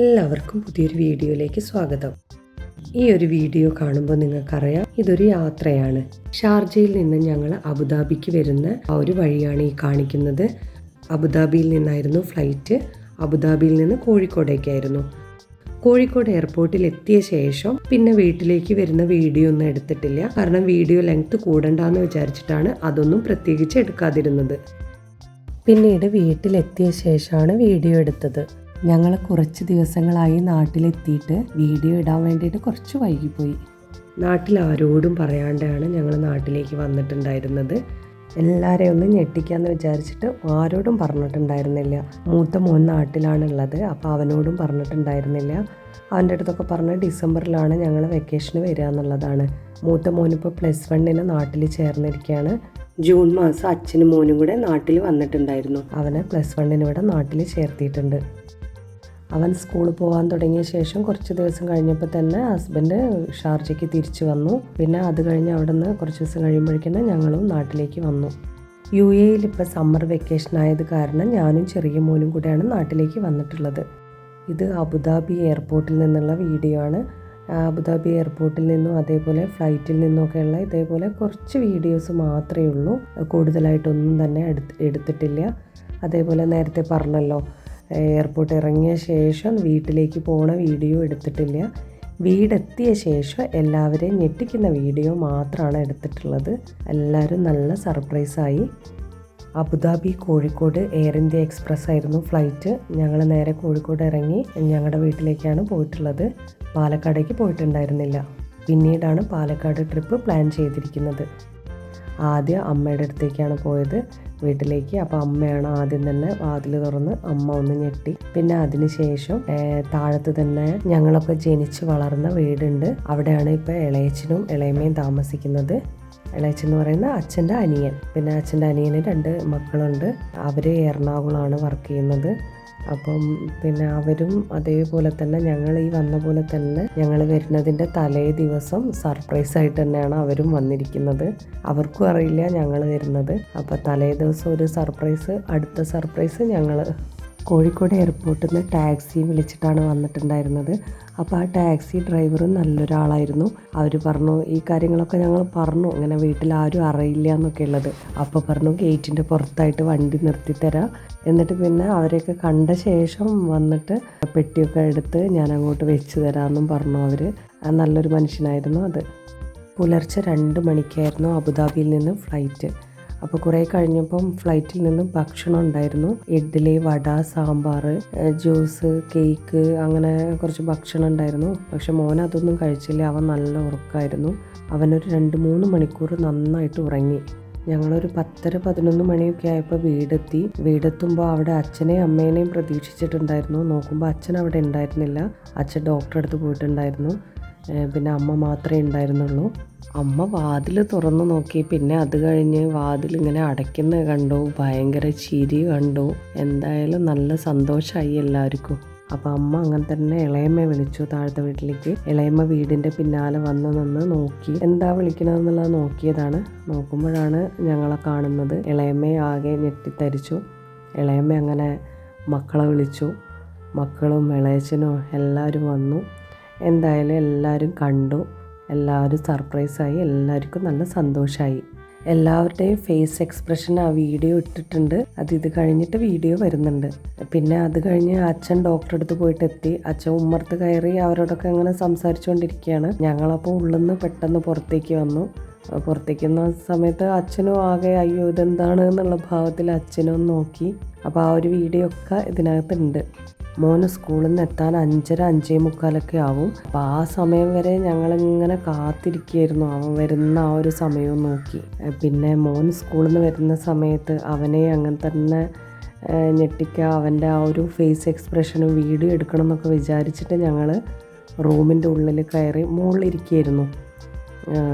എല്ലാവർക്കും പുതിയൊരു വീഡിയോയിലേക്ക് സ്വാഗതം. ഈ ഒരു വീഡിയോ കാണുമ്പോൾ നിങ്ങൾക്കറിയാം ഇതൊരു യാത്രയാണ്. ഷാർജയിൽ നിന്ന് ഞങ്ങൾ അബുദാബിക്ക് വരുന്ന ആ ഒരു വഴിയാണ് ഈ കാണിക്കുന്നത്. അബുദാബിയിൽ നിന്നായിരുന്നു ഫ്ലൈറ്റ്. അബുദാബിയിൽ നിന്ന് കോഴിക്കോടേക്കായിരുന്നു. കോഴിക്കോട് എയർപോർട്ടിൽ എത്തിയ ശേഷം പിന്നെ വീട്ടിലേക്ക് വരുന്ന വീഡിയോ ഒന്നും എടുത്തിട്ടില്ല. കാരണം വീഡിയോ ലെങ്ത് കൂടണ്ടെന്ന് വിചാരിച്ചിട്ടാണ് അതൊന്നും പ്രത്യേകിച്ച് എടുക്കാതിരുന്നത്. പിന്നീട് വീട്ടിലെത്തിയ ശേഷമാണ് വീഡിയോ എടുത്തത്. ഞങ്ങൾ കുറച്ച് ദിവസങ്ങളായി നാട്ടിലെത്തിയിട്ട് വീഡിയോ ഇടാൻ വേണ്ടിയിട്ട് കുറച്ച് വൈകിപ്പോയി. നാട്ടിൽ ആരോടും പറയാണ്ടാണ് ഞങ്ങൾ നാട്ടിലേക്ക് വന്നിട്ടുണ്ടായിരുന്നത്. എല്ലാവരെയും ഒന്ന് ഞെട്ടിക്കാമെന്ന് വിചാരിച്ചിട്ട് ആരോടും പറഞ്ഞിട്ടുണ്ടായിരുന്നില്ല. മൂത്ത മോൻ നാട്ടിലാണുള്ളത്, അപ്പോൾ അവനോടും പറഞ്ഞിട്ടുണ്ടായിരുന്നില്ല. അവൻ്റെ അടുത്തൊക്കെ പറഞ്ഞ് ഡിസംബറിലാണ് ഞങ്ങൾ വെക്കേഷന് വരിക എന്നുള്ളതാണ്. മൂത്ത മോനിപ്പോൾ +1 നാട്ടിൽ ചേർന്നിരിക്കുകയാണ്. ജൂൺ മാസം അച്ഛനും മോനും കൂടെ നാട്ടിൽ വന്നിട്ടുണ്ടായിരുന്നു. അവനെ +1 ഇവിടെ നാട്ടിൽ ചേർത്തിയിട്ടുണ്ട്. അവൻ സ്കൂളിൽ പോകാൻ തുടങ്ങിയ ശേഷം കുറച്ച് ദിവസം കഴിഞ്ഞപ്പോൾ തന്നെ ഹസ്ബൻഡ് ഷാർജയ്ക്ക് തിരിച്ചു വന്നു. പിന്നെ അത് കഴിഞ്ഞ് അവിടെ നിന്ന് കുറച്ച് ദിവസം കഴിയുമ്പോഴേക്കും ഞങ്ങളും നാട്ടിലേക്ക് വന്നു. UAEയിൽ ഇപ്പോൾ സമ്മർ വെക്കേഷൻ ആയത് കാരണം ഞാനും ചെറിയ മോനും കൂടെയാണ് നാട്ടിലേക്ക് വന്നിട്ടുള്ളത്. ഇത് അബുദാബി എയർപോർട്ടിൽ നിന്നുള്ള വീഡിയോ ആണ്. അബുദാബി എയർപോർട്ടിൽ നിന്നും അതേപോലെ ഫ്ലൈറ്റിൽ നിന്നൊക്കെയുള്ള ഇതേപോലെ കുറച്ച് വീഡിയോസ് മാത്രമേ ഉള്ളൂ. കൂടുതലായിട്ടൊന്നും തന്നെ എടുത്തിട്ടില്ല. അതേപോലെ നേരത്തെ പറഞ്ഞല്ലോ, എയർപോർട്ട് ഇറങ്ങിയ ശേഷം വീട്ടിലേക്ക് പോണ വീഡിയോ എടുത്തിട്ടില്ല. വീടെത്തിയ ശേഷം എല്ലാവരെയും ഞെട്ടിക്കുന്ന വീഡിയോ മാത്രമാണ് എടുത്തിട്ടുള്ളത്. എല്ലാവരും നല്ല സർപ്രൈസായി. Abu Dhabi Kozhikode air India express ആയിരുന്നു ഫ്ലൈറ്റ്. ഞങ്ങൾ നേരെ കോഴിക്കോട് ഇറങ്ങി ഞങ്ങളുടെ വീട്ടിലേക്കാണ് പോയിട്ടുള്ളത്. പാലക്കാടേക്ക് പോയിട്ടുണ്ടായിരുന്നില്ല. പിന്നീടാണ് പാലക്കാട് ട്രിപ്പ് പ്ലാൻ ചെയ്തിരിക്കുന്നത്. ആദ്യം അമ്മയുടെ അടുത്തേക്കാണ് പോയത്, വീട്ടിലേക്ക്. അപ്പോൾ അമ്മയാണ് ആദ്യം തന്നെ വാതിൽ തുറന്ന് അമ്മ ഒന്ന് ഞെട്ടി. പിന്നെ അതിന് ശേഷം താഴത്ത് തന്നെ ഞങ്ങളൊക്കെ ജനിച്ച് വളർന്ന വീടുണ്ട്. അവിടെയാണ് ഇപ്പോൾ ഇളയച്ചനും ഇളയമ്മയും താമസിക്കുന്നത്. ഇളയച്ചൻ എന്ന് പറയുന്ന അച്ഛൻ്റെ അനിയൻ. പിന്നെ അച്ഛൻ്റെ അനിയന് 2 മക്കളുണ്ട്. അവർ എറണാകുളമാണ് വർക്ക് ചെയ്യുന്നത്. അപ്പം പിന്നെ അവരും അതേപോലെ തന്നെ ഞങ്ങൾ ഈ വന്ന പോലെ തന്നെ ഞങ്ങൾ വരുന്നതിൻ്റെ തലേ ദിവസം സർപ്രൈസായിട്ട് തന്നെയാണ് അവരും വന്നിരിക്കുന്നത്. അവർക്കും അറിയില്ല ഞങ്ങൾ വരുന്നത്. അപ്പോൾ തലേ ദിവസം ഒരു സർപ്രൈസ്, അടുത്ത സർപ്രൈസ് ഞങ്ങൾ കോഴിക്കോട് എയർപോർട്ടിൽ നിന്ന് ടാക്സി വിളിച്ചിട്ടാണ് വന്നിട്ടുണ്ടായിരുന്നത്. അപ്പോൾ ആ ടാക്സി ഡ്രൈവർ നല്ലൊരാളായിരുന്നു. അവർ പറഞ്ഞു, ഈ കാര്യങ്ങളൊക്കെ ഞങ്ങൾ പറഞ്ഞു, ഇങ്ങനെ വീട്ടിൽ ആരും അറിയില്ല എന്നൊക്കെ ഉള്ളത്. അപ്പോൾ പറഞ്ഞു ഗേറ്റിൻ്റെ പുറത്തായിട്ട് വണ്ടി നിർത്തിത്തരാം, എന്നിട്ട് പിന്നെ അവരെയൊക്കെ കണ്ട ശേഷം വന്നിട്ട് പെട്ടിയൊക്കെ എടുത്ത് ഞാൻ അങ്ങോട്ട് വെച്ച് തരാമെന്നും പറഞ്ഞു. അവർ നല്ലൊരു മനുഷ്യനായിരുന്നു. അത് പുലർച്ചെ 2 മണിക്കായിരുന്നു അബുദാബിയിൽ നിന്ന് ഫ്ലൈറ്റ്. അപ്പോൾ കുറേ കഴിഞ്ഞപ്പം ഫ്ലൈറ്റിൽ നിന്ന് ഭക്ഷണം ഉണ്ടായിരുന്നു. ഇഡ്ഡലി, വട, സാമ്പാർ, ജ്യൂസ്, കേക്ക്, അങ്ങനെ കുറച്ച് ഭക്ഷണം ഉണ്ടായിരുന്നു. പക്ഷെ മോൻ അതൊന്നും കഴിച്ചില്ല. അവൻ നല്ല ഉറക്കമായിരുന്നു. അവനൊരു 2-3 മണിക്കൂർ നന്നായിട്ട് ഉറങ്ങി. ഞങ്ങളൊരു 10-11 മണിയൊക്കെ ആയപ്പോൾ വീടെത്തുമ്പോൾ അവിടെ അച്ഛനെയും അമ്മേനെയും പ്രതീക്ഷിച്ചിട്ടുണ്ടായിരുന്നു. നോക്കുമ്പോൾ അച്ഛൻ അവിടെ ഉണ്ടായിരുന്നില്ല. അച്ഛൻ ഡോക്ടറെ അടുത്ത് പോയിട്ടുണ്ടായിരുന്നു. പിന്നെ അമ്മ മാത്രമേ ഉണ്ടായിരുന്നുള്ളൂ. അമ്മ വാതിൽ തുറന്നു നോക്കി. പിന്നെ അത് കഴിഞ്ഞ് വാതിലിങ്ങനെ അടയ്ക്കുന്നത് കണ്ടു. ഭയങ്കര ചിരി കണ്ടു. എന്തായാലും നല്ല സന്തോഷമായി എല്ലാവർക്കും. അപ്പോൾ അമ്മ അങ്ങനെ തന്നെ ഇളയമ്മയെ വിളിച്ചു താഴത്തെ വീട്ടിലേക്ക്. ഇളയമ്മ വീടിൻ്റെ പിന്നാലെ വന്ന് നിന്ന് നോക്കി, എന്താ വിളിക്കണമെന്നുള്ളത് നോക്കിയതാണ്. നോക്കുമ്പോഴാണ് ഞങ്ങളെ കാണുന്നത്. ഇളയമ്മയെ ആകെ ഞെട്ടിത്തരിച്ചു. ഇളയമ്മ അങ്ങനെ മക്കളെ വിളിച്ചു. മക്കളും ഇളയച്ചനും എല്ലാവരും വന്നു. എന്തായാലും എല്ലാവരും കണ്ടു. എല്ലാവരും സർപ്രൈസായി. എല്ലാവർക്കും നല്ല സന്തോഷമായി. എല്ലാവരുടെയും ഫേസ് എക്സ്പ്രഷൻ ആ വീഡിയോ ഇട്ടിട്ടുണ്ട്. ഇത് കഴിഞ്ഞിട്ട് വീഡിയോ വരുന്നുണ്ട്. പിന്നെ അത് കഴിഞ്ഞ് അച്ഛൻ ഡോക്ടറെ അടുത്ത് പോയിട്ട് എത്തി. അച്ഛൻ ഉമ്മർത്ത് കയറി അവരോടൊക്കെ അങ്ങനെ സംസാരിച്ചുകൊണ്ടിരിക്കുകയാണ്. ഞങ്ങളപ്പോൾ ഉള്ളിൽ നിന്ന് പെട്ടെന്ന് പുറത്തേക്ക് വന്നു. പുറത്തേക്ക് വന്ന സമയത്ത് അച്ഛനും ആകെ അയ്യോ ഇതെന്താണ് എന്നുള്ള ഭാവത്തിൽ അച്ഛനും നോക്കി. അപ്പോൾ ആ ഒരു വീഡിയോ ഒക്കെ ഇതിനകത്തുണ്ട്. മോന് സ്കൂളിൽ നിന്ന് എത്താൻ 5:30-5:45 ആവും. അപ്പോൾ ആ സമയം വരെ ഞങ്ങളിങ്ങനെ കാത്തിരിക്കുകയായിരുന്നു, അവൻ വരുന്ന ആ ഒരു സമയവും നോക്കി. പിന്നെ മോൻ സ്കൂളിൽ നിന്ന് വരുന്ന സമയത്ത് അവനെ അങ്ങനെ തന്നെ ഞെട്ടിക്കുക, അവൻ്റെ ആ ഒരു ഫേസ് എക്സ്പ്രഷനും വീഡിയോ എടുക്കണം എന്നൊക്കെ വിചാരിച്ചിട്ട് ഞങ്ങൾ റൂമിൻ്റെ ഉള്ളിൽ കയറി മുകളിലിരിക്കുകയായിരുന്നു.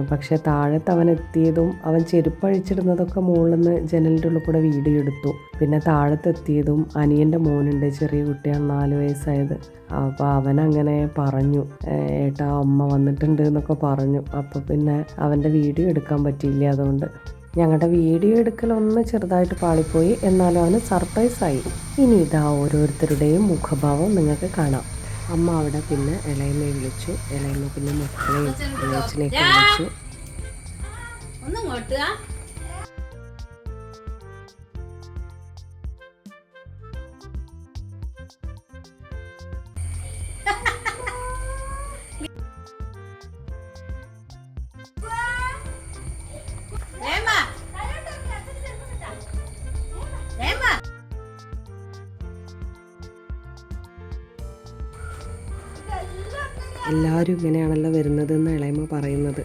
പക്ഷേ താഴത്ത് അവൻ എത്തിയതും അവൻ ചെരുപ്പ് അഴിച്ചിടുന്നതൊക്കെ മുകളിൽ നിന്ന് ജനലിൻ്റെ ഉള്ളിൽ കൂടെ വീഡിയോ എടുത്തു. പിന്നെ താഴത്തെത്തിയതും അനിയൻ്റെ മോനുണ്ട്, ചെറിയ കുട്ടിയാണ്, 4 വയസ്സായത്. അപ്പോൾ അവനങ്ങനെ പറഞ്ഞു, ഏട്ടാ അമ്മ വന്നിട്ടുണ്ട് എന്നൊക്കെ പറഞ്ഞു. അപ്പോൾ പിന്നെ അവൻ്റെ വീഡിയോ എടുക്കാൻ പറ്റിയില്ല. അതുകൊണ്ട് ഞങ്ങളുടെ വീഡിയോ എടുക്കലൊന്ന് ചെറുതായിട്ട് പാളിപ്പോയി, എന്നാലും അവന് സർപ്രൈസായി. ഇനി ഇതാ ഓരോരുത്തരുടെയും മുഖഭാവം നിങ്ങൾക്ക് കാണാം. അമ്മ അവിടെ പിന്നെ ഇളയമ്മയെ വിളിച്ചു, ഇളയമ്മ പിന്നെ മക്കളെയും അച്ഛനെയൊക്കെ വിളിച്ചു. എല്ലാവരും ഇങ്ങനെയാണല്ലോ വരുന്നതെന്ന് ഇളയമ്മ പറയുന്നത്.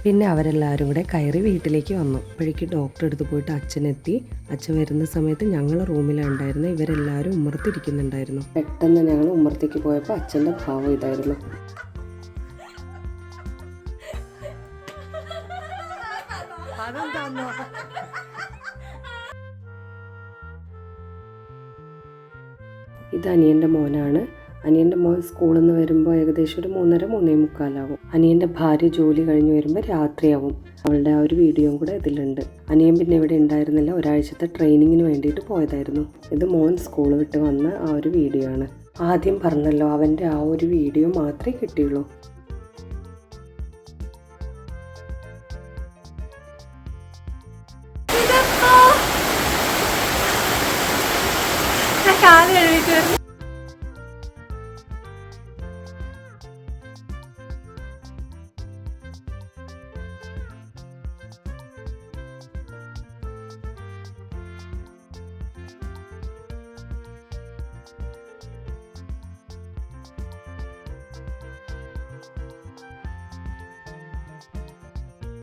പിന്നെ അവരെല്ലാവരും കൂടെ കയറി വീട്ടിലേക്ക് വന്നു. അപ്പോഴേക്ക് ഡോക്ടറെ അടുത്ത് പോയിട്ട് അച്ഛനെത്തി. അച്ഛൻ വരുന്ന സമയത്ത് ഞങ്ങൾ റൂമിലാണ് ഉണ്ടായിരുന്നത്. ഇവരെല്ലാവരും ഉമ്മർത്തിരിക്കുന്നുണ്ടായിരുന്നു. പെട്ടെന്ന് ഞങ്ങൾ ഉമ്മർത്തേക്ക് പോയപ്പോൾ അച്ഛൻ്റെ ഭാവം ഇതായിരുന്നു. ഇത് അനിയൻ്റെ മോനാണ്. അനിയൻ്റെ മോൻ സ്കൂളിൽ നിന്ന് വരുമ്പോൾ ഏകദേശം ഒരു 3:30-3:45 അനിയൻ്റെ ഭാര്യ ജോലി കഴിഞ്ഞ് വരുമ്പോൾ രാത്രിയാവും. അവളുടെ ആ ഒരു വീഡിയോയും കൂടെ ഇതിലുണ്ട്. അനിയൻ പിന്നെ ഇവിടെ ഉണ്ടായിരുന്നില്ല, ഒരാഴ്ചത്തെ ട്രെയിനിങ്ങിന് വേണ്ടിയിട്ട് പോയതായിരുന്നു. ഇത് മോൻ സ്കൂൾ വിട്ട് വന്ന ആ ഒരു വീഡിയോ ആണ്. ആദ്യം പറഞ്ഞല്ലോ, അവൻ്റെ ആ ഒരു വീഡിയോ മാത്രമേ കിട്ടിയുള്ളൂ. കാല് കഴുകിട്ട്